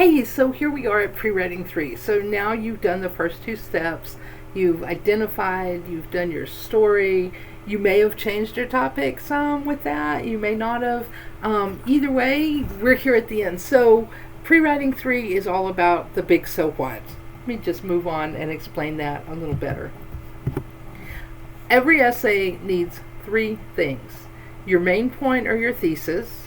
Hey, so here we are at pre-writing 3. So now you've done the first two steps. You've identified, you've done your story. You may have changed your topic some with that. You may not have. Either way, we're here at the end. So pre-writing 3 is all about the big so what. Let me just move on and explain that a little better. Every essay needs 3 things: your main point or your thesis,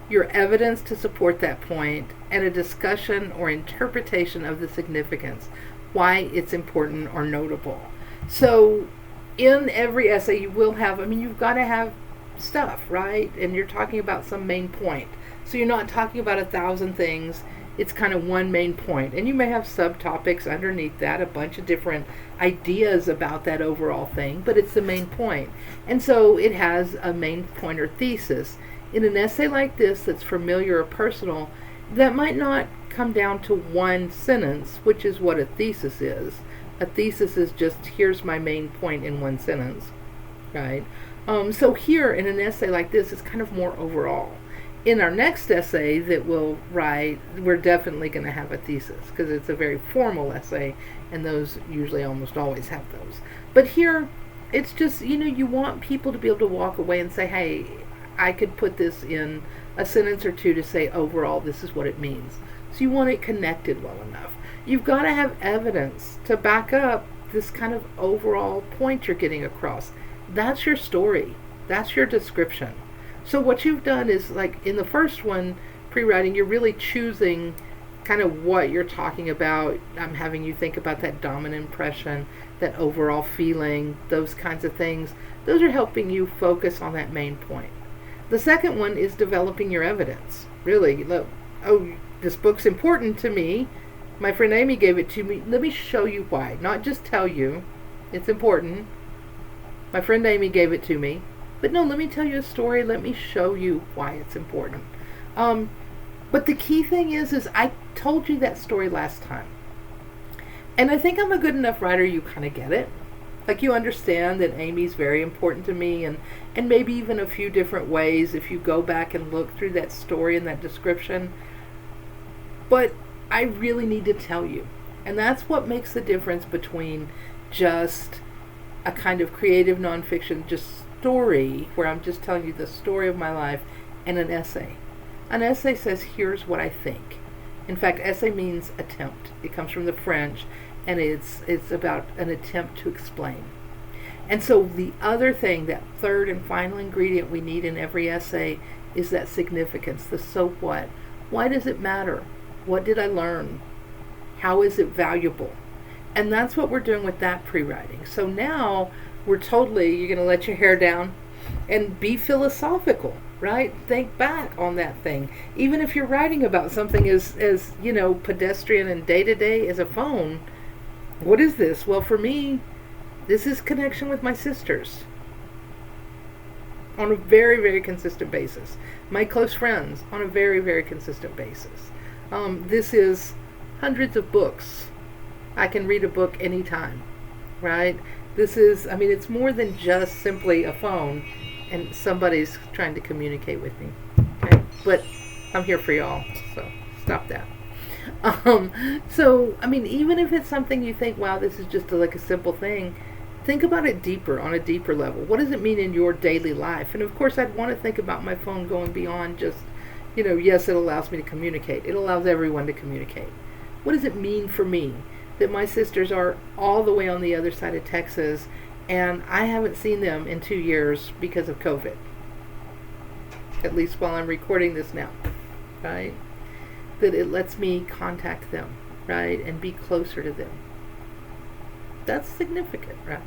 your evidence to support that point, and a discussion or interpretation of the significance, why it's important or notable. So in every essay you will have, you've got to have stuff, right? And you're talking about some main point. So you're not talking about 1,000 things. It's kind of one main point. And you may have subtopics underneath that, a bunch of different ideas about that overall thing, but it's the main point. And so it has a main point or thesis. In an essay like this that's familiar or personal, that might not come down to one sentence, which is what a thesis is. A thesis is just, here's my main point in one sentence, right? So here in an essay like this, it's kind of more overall. In our next essay that we'll write, we're definitely going to have a thesis because it's a very formal essay, and those usually almost always have those. But here, it's just, you want people to be able to walk away and say, hey, I could put this in a sentence or two to say overall this is what it means. So you want it connected well enough. You've got to have evidence to back up this kind of overall point you're getting across. That's your story. That's your description. So what you've done is, like in the first one, pre-writing, you're really choosing kind of what you're talking about. I'm having you think about that dominant impression, that overall feeling, those kinds of things. Those are helping you focus on that main point. The second one is developing your evidence. Really, look, this book's important to me. My friend Amy gave it to me. Let me show you why. Not just tell you it's important. My friend Amy gave it to me. But no, let me tell you a story. Let me show you why it's important. But the key thing is I told you that story last time. And I think I'm a good enough writer you kind of get it. Like you understand that Amy's very important to me, and maybe even a few different ways if you go back and look through that story and that description. But I really need to tell you. And that's what makes the difference between just a kind of creative nonfiction, just story, where I'm just telling you the story of my life, and an essay. An essay says, here's what I think. In fact, essay means attempt. It comes from the French, and it's about an attempt to explain. And so the other thing, that third and final ingredient we need in every essay, is that significance, the so what. Why does it matter? What did I learn? How is it valuable? And that's what we're doing with that pre-writing. So now you're going to let your hair down and be philosophical, right? Think back on that thing. Even if you're writing about something as pedestrian and day-to-day as a phone, what is this? Well, for me, this is connection with my sisters on a very, very consistent basis. My close friends on a very, very consistent basis. This is hundreds of books. I can read a book anytime, right? This is, it's more than just simply a phone and somebody's trying to communicate with me, okay? But I'm here for y'all, so stop that. Even if it's something you think, wow, this is just like a simple thing, think about it deeper, on a deeper level. What does it mean in your daily life? And of course, I'd want to think about my phone going beyond just, yes, it allows me to communicate. It allows everyone to communicate. What does it mean for me that my sisters are all the way on the other side of Texas, and I haven't seen them in 2 years because of COVID? At least while I'm recording this now, right? That it lets me contact them, right? And be closer to them. That's significant, right?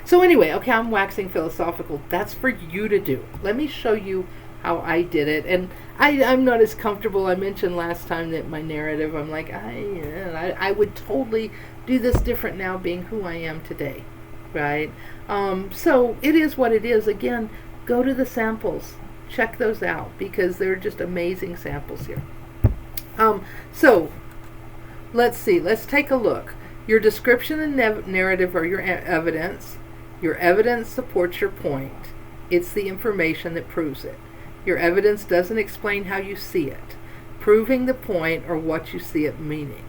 So anyway, okay, I'm waxing philosophical. That's for you to do. Let me show you how I did it. And I'm not as comfortable. I mentioned last time that my narrative, I'm like, I would totally do this different now, being who I am today, right? So it is what it is. Again, go to the samples. Check those out, because they're just amazing samples here. So let's see. Let's take a look. Your description and narrative are your evidence. Your evidence supports your point. It's the information that proves it. Your evidence doesn't explain how you see it. proving the point or what you see it meaning.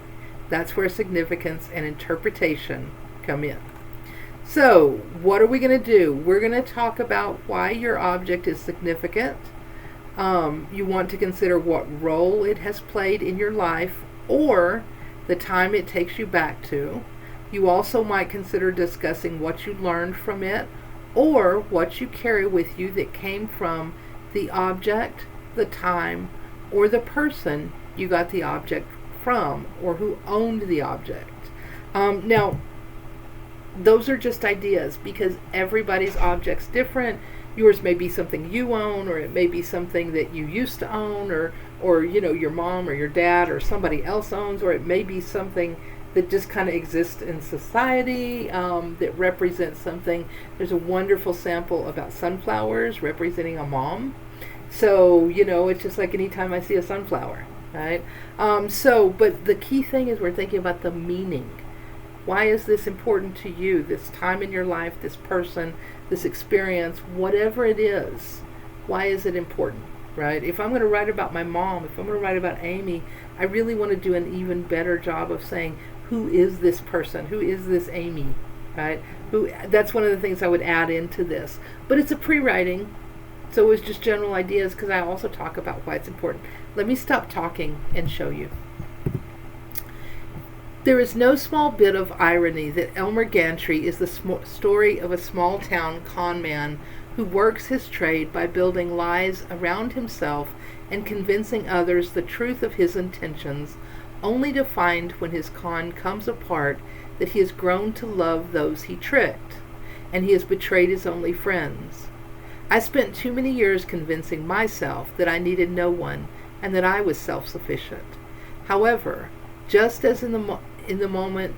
That's where significance and interpretation come in. So, what are we going to do? We're going to talk about why your object is significant. You want to consider what role it has played in your life or the time it takes you back to. You also might consider discussing what you learned from it or what you carry with you that came from the object, the time, or the person you got the object from or who owned the object. Now, those are just ideas because everybody's object's different. Yours may be something you own, or it may be something that you used to own, or your mom or your dad or somebody else owns, or it may be something that just kind of exists in society that represents something. There's a wonderful sample about sunflowers representing a mom. So, it's just like anytime I see a sunflower, right? But the key thing is we're thinking about the meaning. Why is this important to you? This time in your life, this person, this experience, whatever it is, why is it important, right? If I'm going to write about my mom, if I'm going to write about Amy, I really want to do an even better job of saying, who is this person? Who is this Amy, right? That's one of the things I would add into this. But it's a pre-writing, so it's just general ideas because I also talk about why it's important. Let me stop talking and show you. There is no small bit of irony that Elmer Gantry is the story of a small-town con man who works his trade by building lies around himself and convincing others the truth of his intentions, only to find when his con comes apart that he has grown to love those he tricked, and he has betrayed his only friends. I spent too many years convincing myself that I needed no one and that I was self-sufficient. However, just as in the moment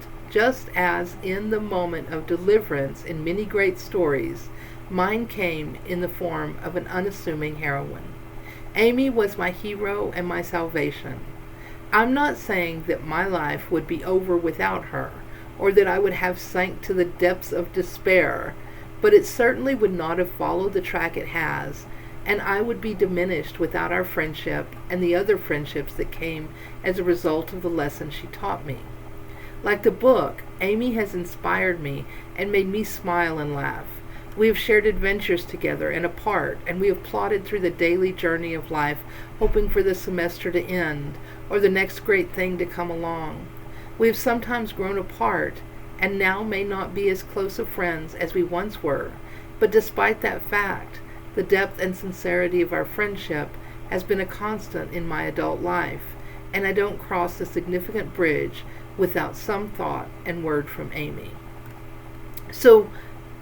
of deliverance in many great stories, mine came in the form of an unassuming heroine. Amy was my hero and my salvation. I'm not saying that my life would be over without her, or that I would have sank to the depths of despair, but it certainly would not have followed the track it has, and I would be diminished without our friendship and the other friendships that came as a result of the lesson she taught me. Like the book, Amy has inspired me and made me smile and laugh. We have shared adventures together and apart, and we have plodded through the daily journey of life, hoping for the semester to end, or the next great thing to come along. We have sometimes grown apart, and now may not be as close of friends as we once were, but despite that fact, the depth and sincerity of our friendship has been a constant in my adult life, and I don't cross the significant bridge without some thought and word from Amy. So,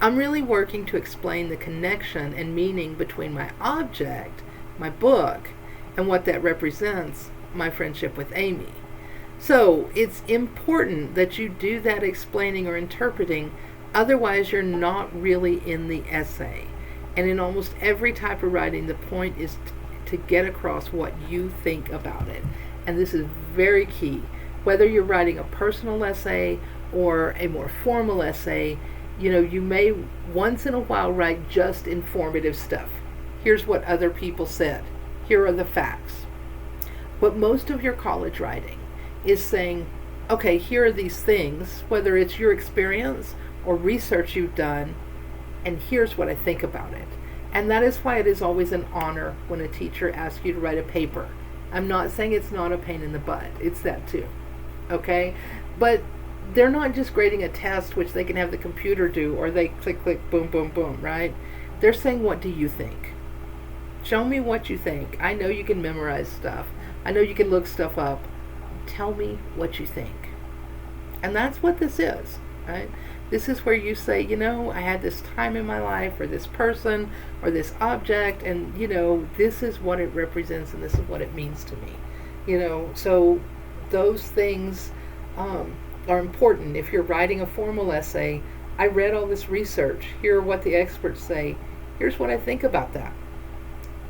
I'm really working to explain the connection and meaning between my object, my book, and what that represents, my friendship with Amy. So, it's important that you do that explaining or interpreting, otherwise you're not really in the essay. And in almost every type of writing, the point is to get across what you think about it. And this is very key. Whether you're writing a personal essay or a more formal essay, you may once in a while write just informative stuff. Here's what other people said. Here are the facts. But most of your college writing is saying, okay, here are these things, whether it's your experience or research you've done, and here's what I think about it. And that is why it is always an honor when a teacher asks you to write a paper. I'm not saying it's not a pain in the butt. It's that too. Okay? But they're not just grading a test which they can have the computer do, or they click, click, boom, boom, boom, right? They're saying, what do you think? Show me what you think. I know you can memorize stuff. I know you can look stuff up. Tell me what you think. And that's what this is, right? This is where you say, I had this time in my life, or this person, or this object, and, this is what it represents, and this is what it means to me. So those things are important. If you're writing a formal essay, I read all this research. Here are what the experts say. Here's what I think about that.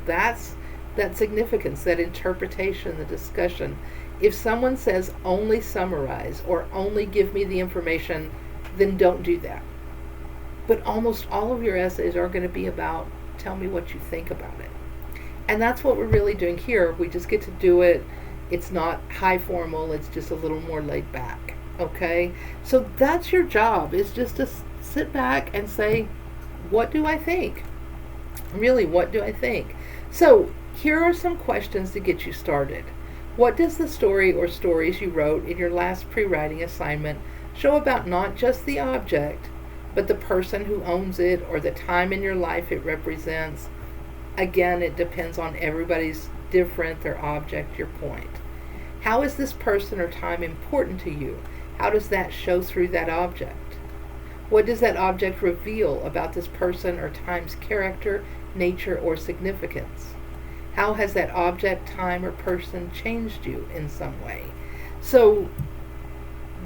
That's that significance, that interpretation, the discussion. If someone says only summarize or only give me the information, then don't do that. But almost all of your essays are going to be about tell me what you think about it. And that's what we're really doing here. We just get to do it It's not high formal, it's just a little more laid back. Okay? So that's your job, is just to sit back and say, what do I think? Really, what do I think? So here are some questions to get you started. What does the story or stories you wrote in your last pre-writing assignment show about not just the object, but the person who owns it or the time in your life it represents? Again, it depends on everybody's different, their object, your point. How is this person or time important to you? How does that show through that object? What does that object reveal about this person or time's character, nature, or significance? How has that object, time, or person changed you in some way? So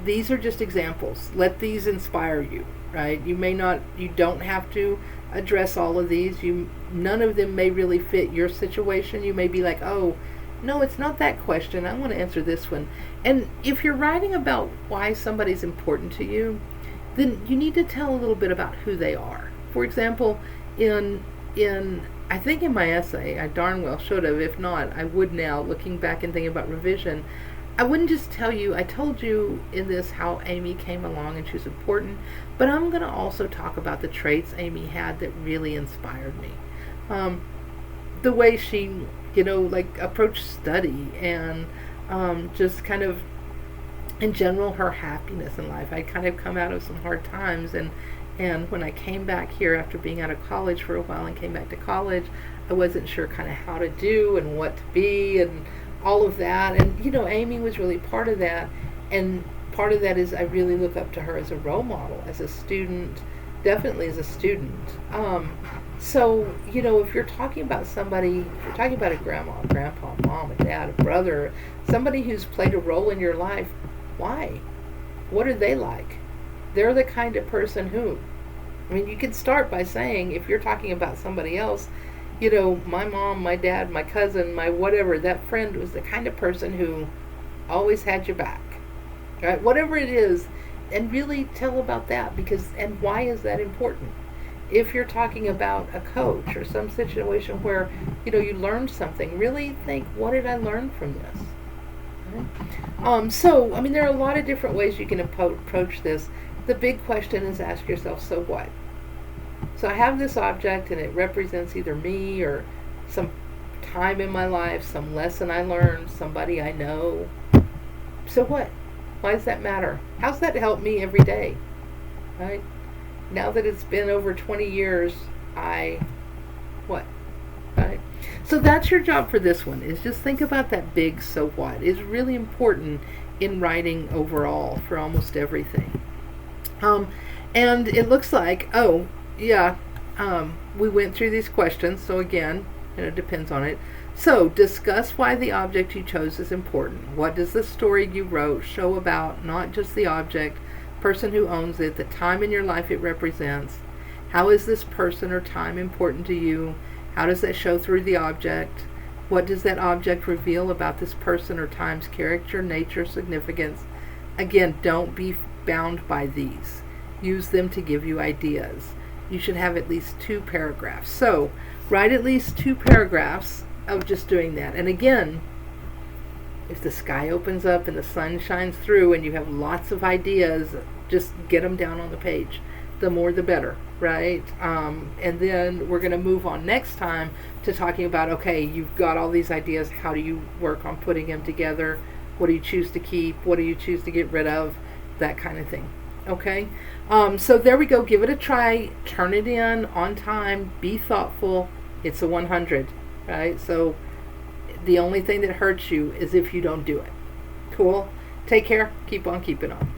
these are just examples. Let these inspire you, right? You don't have to address all of these. None of them may really fit your situation. You may be like, oh, no, it's not that question. I want to answer this one. And if you're writing about why somebody's important to you, then you need to tell a little bit about who they are. For example, in I think in my essay, I darn well should have. If not, I would now, looking back and thinking about revision. I wouldn't just tell you, I told you in this how Amy came along and she was important, but I'm going to also talk about the traits Amy had that really inspired me. The way she, approached study and just kind of, in general, her happiness in life. I'd kind of come out of some hard times, and when I came back here after being out of college for a while and came back to college, I wasn't sure kind of how to do and what to be and all of that. And, Amy was really part of that. And part of that is I really look up to her as a role model, as a student, definitely as a student. So, if you're talking about somebody, if you're talking about a grandma, grandpa, mom, a dad, a brother, somebody who's played a role in your life, why? What are they like? They're the kind of person who, you can start by saying, if you're talking about somebody else, my mom, my dad, my cousin, my whatever, that friend was the kind of person who always had your back, right? Whatever it is, and really tell about that, and why is that important? If you're talking about a coach or some situation where, you learned something, really think, what did I learn from this? Right? There are a lot of different ways you can approach this. The big question is, ask yourself, so what? So I have this object and it represents either me or some time in my life, some lesson I learned, somebody I know. So what? Why does that matter? How's that help me every day? Right? Now that it's been over 20 years, what? Right? So that's your job for this one, is just think about that big so what. It's really important in writing overall for almost everything. And it looks like, we went through these questions. So again, it depends on it. So discuss why the object you chose is important. What does the story you wrote show about not just the object, person who owns it, the time in your life it represents? How is this person or time important to you? How does that show through the object? What does that object reveal about this person or time's character, nature, significance? Again, don't be bound by these. Use them to give you ideas. You should have at least 2 paragraphs. So write at least 2 paragraphs of just doing that. And again, if the sky opens up and the sun shines through and you have lots of ideas, just get them down on the page. The more the better, right? And then we're going to move on next time to talking about, okay, you've got all these ideas. How do you work on putting them together? What do you choose to keep? What do you choose to get rid of? That kind of thing. Okay? So there we go. Give it a try. Turn it in on time. Be thoughtful. It's a 100, right? So the only thing that hurts you is if you don't do it. Cool? Take care. Keep on keeping on.